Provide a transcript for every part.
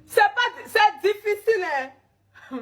C'est difficile, hein.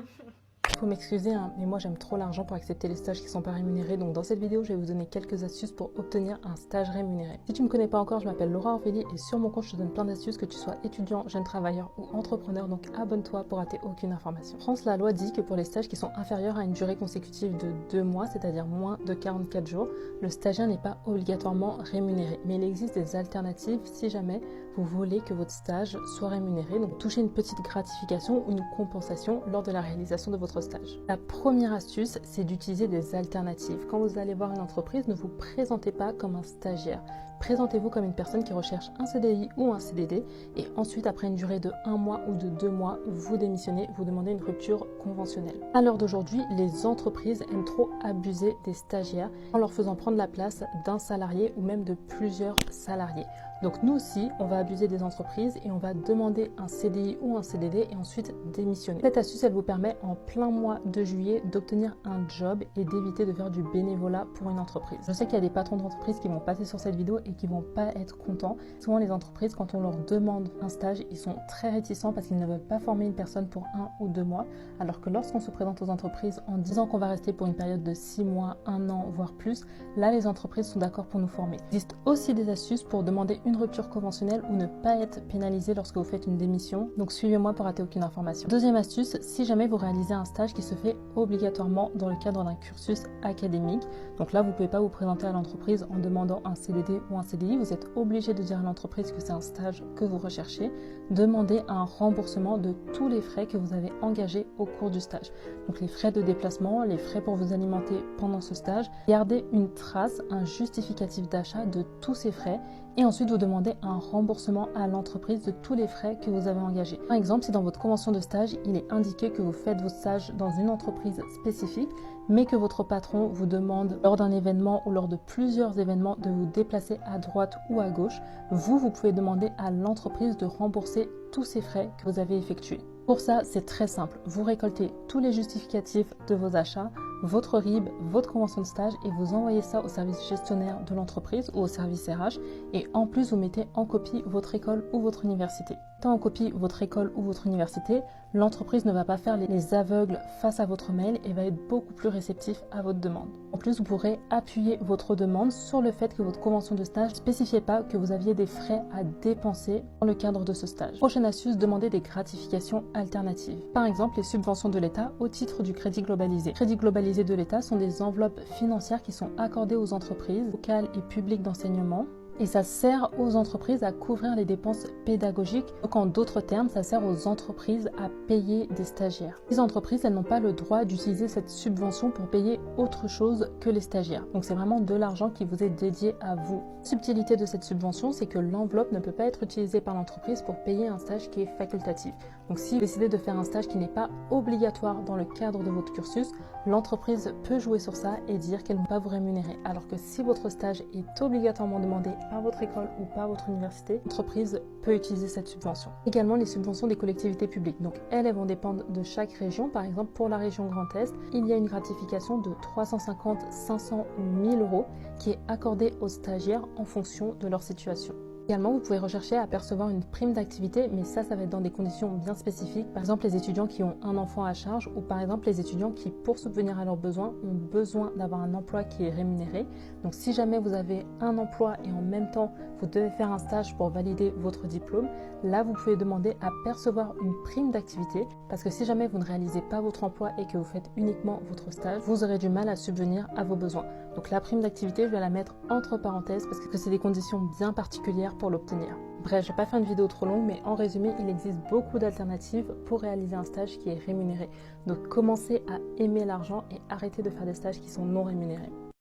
Faut m'excuser, hein, mais moi j'aime trop l'argent pour accepter les stages qui sont pas rémunérés. Donc dans cette vidéo, je vais vous donner quelques astuces pour obtenir un stage rémunéré. Si tu me connais pas encore, je m'appelle Laura Orphélie et sur mon compte, je te donne plein d'astuces, que tu sois étudiant, jeune travailleur ou entrepreneur. Donc abonne-toi pour rater aucune information. En France, la loi dit que pour les stages qui sont inférieurs à une durée consécutive de 2 mois, c'est-à-dire moins de 44 jours, le stagiaire n'est pas obligatoirement rémunéré. Mais il existe des alternatives si jamais vous voulez que votre stage soit rémunéré. Donc touchez une petite gratification ou une compensation lors de la réalisation de votre stage. La première astuce, c'est d'utiliser des alternatives. Quand vous allez voir une entreprise, ne vous présentez pas comme un stagiaire. Présentez-vous comme une personne qui recherche un CDI ou un CDD et ensuite, après une durée de 1 mois ou de 2 mois, vous démissionnez, vous demandez une rupture conventionnelle. À l'heure d'aujourd'hui, les entreprises aiment trop abuser des stagiaires en leur faisant prendre la place d'un salarié ou même de plusieurs salariés. Donc nous aussi, on va abuser des entreprises et on va demander un CDI ou un CDD et ensuite démissionner. Cette astuce, elle vous permet en plein mois de juillet d'obtenir un job et d'éviter de faire du bénévolat pour une entreprise. Je sais qu'il y a des patrons d'entreprise qui vont passer sur cette vidéo et qui vont pas être contents. Souvent les entreprises, quand on leur demande un stage, ils sont très réticents parce qu'ils ne veulent pas former une personne pour 1 ou 2 mois. Alors que lorsqu'on se présente aux entreprises en disant qu'on va rester pour une période de 6 mois, 1 an, voire plus, là les entreprises sont d'accord pour nous former. Il existe aussi des astuces pour demander une rupture conventionnelle ou ne pas être pénalisé lorsque vous faites une démission. Donc suivez-moi pour rater aucune information. Deuxième astuce, si jamais vous réalisez un stage qui se fait obligatoirement dans le cadre d'un cursus académique, donc là vous ne pouvez pas vous présenter à l'entreprise en demandant un CDD ou un CDI, vous êtes obligé de dire à l'entreprise que c'est un stage que vous recherchez, demandez un remboursement de tous les frais que vous avez engagés au cours du stage. Donc les frais de déplacement, les frais pour vous alimenter pendant ce stage, gardez une trace, un justificatif d'achat de tous ces frais et ensuite vous demandez un remboursement à l'entreprise de tous les frais que vous avez engagés. Par exemple, si dans votre convention de stage, il est indiqué que vous faites vos stages dans une entreprise spécifique, mais que votre patron vous demande lors d'un événement ou lors de plusieurs événements de vous déplacer à droite ou à gauche, vous pouvez demander à l'entreprise de rembourser tous ces frais que vous avez effectués. Pour ça, c'est très simple. Vous récoltez tous les justificatifs de vos achats, votre RIB, votre convention de stage et vous envoyez ça au service gestionnaire de l'entreprise ou au service RH et en plus vous mettez en copie votre école ou votre université. Tant en copie votre école ou votre université, l'entreprise ne va pas faire les aveugles face à votre mail et va être beaucoup plus réceptif à votre demande. En plus, vous pourrez appuyer votre demande sur le fait que votre convention de stage ne spécifiait pas que vous aviez des frais à dépenser dans le cadre de ce stage. Prochaine astuce, demandez des gratifications alternatives. Par exemple, les subventions de l'État au titre du crédit globalisé. Les crédits globalisés de l'État sont des enveloppes financières qui sont accordées aux entreprises locales et publiques d'enseignement. Et ça sert aux entreprises à couvrir les dépenses pédagogiques. Donc en d'autres termes, ça sert aux entreprises à payer des stagiaires. Les entreprises, elles n'ont pas le droit d'utiliser cette subvention pour payer autre chose que les stagiaires. Donc c'est vraiment de l'argent qui vous est dédié à vous. La subtilité de cette subvention, c'est que l'enveloppe ne peut pas être utilisée par l'entreprise pour payer un stage qui est facultatif. Donc si vous décidez de faire un stage qui n'est pas obligatoire dans le cadre de votre cursus, l'entreprise peut jouer sur ça et dire qu'elle ne va pas vous rémunérer. Alors que si votre stage est obligatoirement demandé par votre école ou par votre université, l'entreprise peut utiliser cette subvention. Également les subventions des collectivités publiques. Donc elles vont dépendre de chaque région. Par exemple, pour la région Grand Est, il y a une gratification de 350, 500 ou 1000 euros qui est accordée aux stagiaires en fonction de leur situation. Également, vous pouvez rechercher à percevoir une prime d'activité, mais ça va être dans des conditions bien spécifiques. Par exemple, les étudiants qui ont un enfant à charge ou par exemple les étudiants qui, pour subvenir à leurs besoins, ont besoin d'avoir un emploi qui est rémunéré. Donc si jamais vous avez un emploi et en même temps, vous devez faire un stage pour valider votre diplôme, là, vous pouvez demander à percevoir une prime d'activité parce que si jamais vous ne réalisez pas votre emploi et que vous faites uniquement votre stage, vous aurez du mal à subvenir à vos besoins. Donc la prime d'activité, je vais la mettre entre parenthèses parce que c'est des conditions bien particulières pour l'obtenir. Bref, je vais pas faire une vidéo trop longue, mais en résumé, il existe beaucoup d'alternatives pour réaliser un stage qui est rémunéré. Donc commencez à aimer l'argent et arrêtez de faire des stages qui sont non rémunérés.